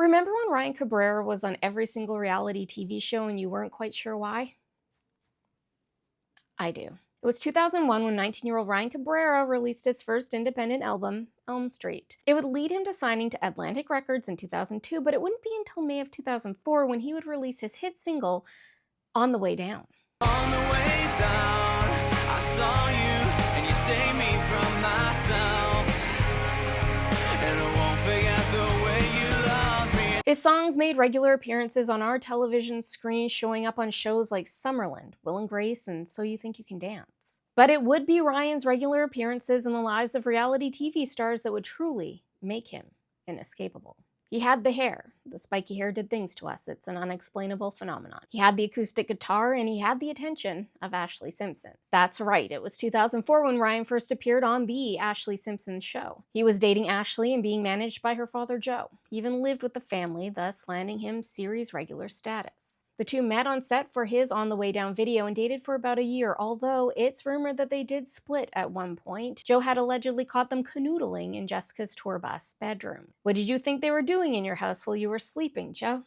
Remember when Ryan Cabrera was on every single reality TV show and you weren't quite sure why? I do. It was 2001 when 19-year-old Ryan Cabrera released his first independent album, Elm Street. It would lead him to signing to Atlantic Records in 2002, but it wouldn't be until May of 2004 when he would release his hit single, On the Way Down. On the way down, I saw you, and you saved me from myself, and I won't forget the way you love me. His songs made regular appearances on our television screen, showing up on shows like Summerland, Will and Grace, and So You Think You Can Dance. But it would be Ryan's regular appearances in the lives of reality TV stars that would truly make him inescapable. He had the hair. The spiky hair did things to us. It's an unexplainable phenomenon. He had the acoustic guitar, and he had the attention of Ashlee Simpson. That's right, it was 2004 when Ryan first appeared on The Ashlee Simpson Show. He was dating Ashlee and being managed by her father, Joe. He even lived with the family, thus landing him series regular status. The two met on set for his On the Way Down video and dated for about a year, although it's rumored that they did split at one point. Joe had allegedly caught them canoodling in Jessica's tour bus bedroom. What did you think they were doing in your house while you were sleeping, Joe?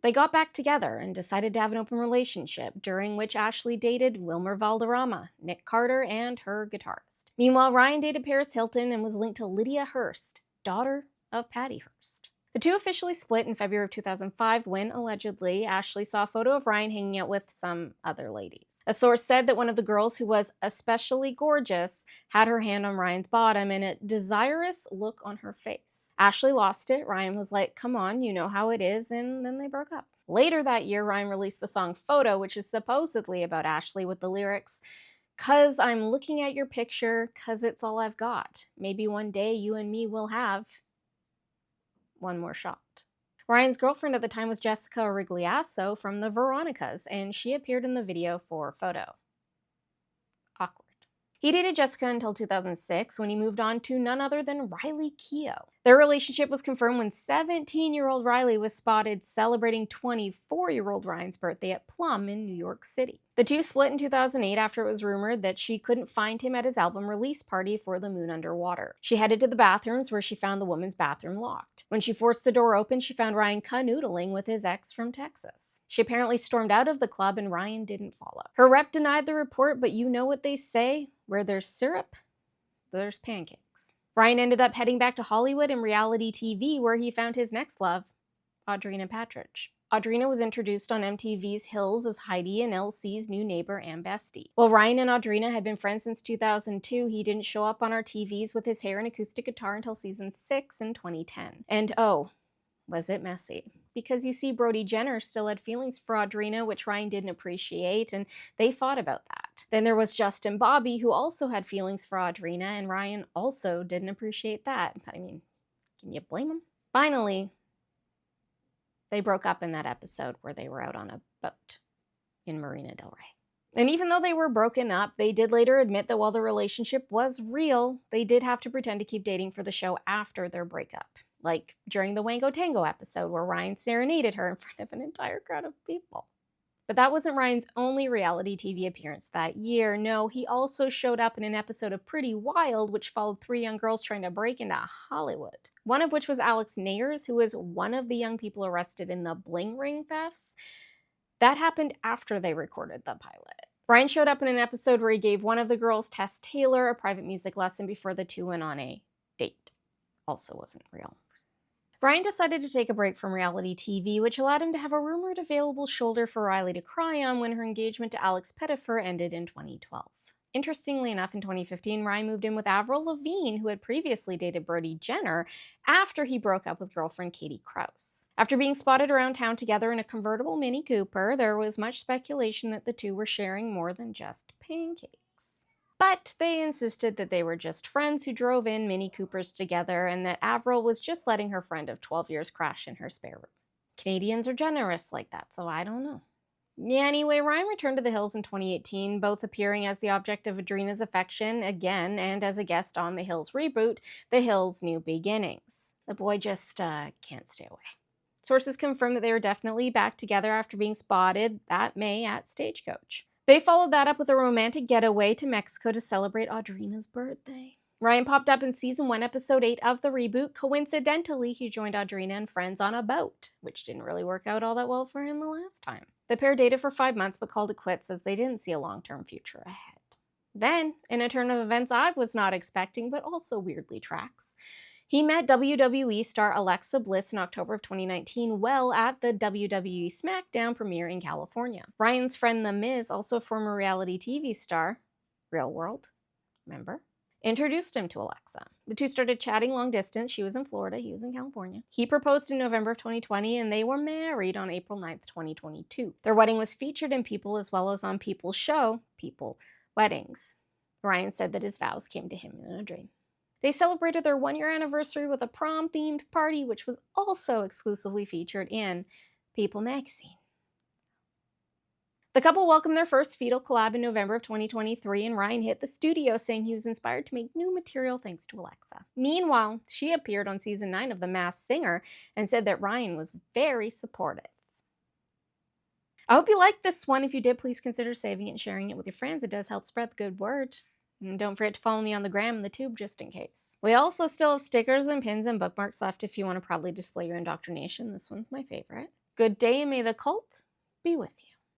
They got back together and decided to have an open relationship, during which Ashlee dated Wilmer Valderrama, Nick Carter, and her guitarist. Meanwhile, Ryan dated Paris Hilton and was linked to Lydia Hearst, daughter of Patty Hearst. The two officially split in February of 2005 when, allegedly, Ashlee saw a photo of Ryan hanging out with some other ladies. A source said that one of the girls, who was especially gorgeous, had her hand on Ryan's bottom and a desirous look on her face. Ashlee lost it. Ryan was like, "Come on, you know how it is," and then they broke up. Later that year, Ryan released the song Photo, which is supposedly about Ashlee, with the lyrics, "'Cause I'm looking at your picture, 'cause it's all I've got. Maybe one day you and me will have one more shot." Ryan's girlfriend at the time was Jessica Origliasso from the Veronicas, and she appeared in the video for Photo. Awkward. He dated Jessica until 2006, when he moved on to none other than Riley Keough. Their relationship was confirmed when 17-year-old Riley was spotted celebrating 24-year-old Ryan's birthday at Plum in New York City. The two split in 2008 after it was rumored that she couldn't find him at his album release party for The Moon Underwater. She headed to the bathrooms, where she found the woman's bathroom locked. When she forced the door open, she found Ryan canoodling with his ex from Texas. She apparently stormed out of the club, and Ryan didn't follow. Her rep denied the report, but you know what they say: where there's syrup, there's pancakes. Ryan ended up heading back to Hollywood and reality TV, where he found his next love, Audrina Patridge. Audrina was introduced on MTV's Hills as Heidi and LC's new neighbor and bestie. While Ryan and Audrina had been friends since 2002, he didn't show up on our TVs with his hair and acoustic guitar until season 6 in 2010. And oh, was it messy. Because you see, Brody Jenner still had feelings for Audrina, which Ryan didn't appreciate, and they fought about that. Then there was Justin Bobby, who also had feelings for Audrina, and Ryan also didn't appreciate that. I mean, can you blame him? Finally, they broke up in that episode where they were out on a boat in Marina del Rey. And even though they were broken up, they did later admit that while the relationship was real, they did have to pretend to keep dating for the show after their breakup. Like during the Wango Tango episode, where Ryan serenaded her in front of an entire crowd of people. But that wasn't Ryan's only reality TV appearance that year. No, he also showed up in an episode of Pretty Wild, which followed 3 young girls trying to break into Hollywood. One of which was Alex Nayers, who was one of the young people arrested in the bling ring thefts. That happened after they recorded the pilot. Ryan showed up in an episode where he gave one of the girls, Tess Taylor, a private music lesson before the two went on a date. Also wasn't real. Ryan decided to take a break from reality TV, which allowed him to have a rumored available shoulder for Riley to cry on when her engagement to Alex Pettyfer ended in 2012. Interestingly enough, in 2015, Ryan moved in with Avril Lavigne, who had previously dated Brody Jenner, after he broke up with girlfriend Katie Krause. After being spotted around town together in a convertible Mini Cooper, there was much speculation that the two were sharing more than just pancakes. But they insisted that they were just friends who drove in Mini Coopers together, and that Avril was just letting her friend of 12 years crash in her spare room. Canadians are generous like that, so I don't know. Yeah, anyway, Ryan returned to the Hills in 2018, both appearing as the object of Audrina's affection again and as a guest on the Hills reboot, The Hills New Beginnings. The boy just can't stay away. Sources confirm that they were definitely back together after being spotted that May at Stagecoach. They followed that up with a romantic getaway to Mexico to celebrate Audrina's birthday. Ryan popped up in season 1, episode 8 of the reboot. Coincidentally, he joined Audrina and friends on a boat, which didn't really work out all that well for him the last time. The pair dated for 5 months but called it quits as they didn't see a long-term future ahead. Then, in a turn of events I was not expecting, but also weirdly tracks, he met WWE star Alexa Bliss in October of 2019 while at the WWE SmackDown premiere in California. Ryan's friend The Miz, also a former reality TV star, Real World, remember? Introduced him to Alexa. The two started chatting long distance. She was in Florida, he was in California. He proposed in November of 2020, and they were married on April 9th, 2022. Their wedding was featured in People as well as on People's show, People Weddings. Ryan said that his vows came to him in a dream. They celebrated their 1-year anniversary with a prom-themed party, which was also exclusively featured in People magazine. The couple welcomed their first fetal collab in November of 2023, and Ryan hit the studio saying he was inspired to make new material thanks to Alexa. Meanwhile, she appeared on season 9 of The Masked Singer and said that Ryan was very supportive. I hope you liked this one. If you did, please consider saving it and sharing it with your friends. It does help spread the good word. And don't forget to follow me on the gram and the tube just in case. We also still have stickers and pins and bookmarks left if you want to proudly display your indoctrination. This one's my favorite. Good day and may the cult be with you.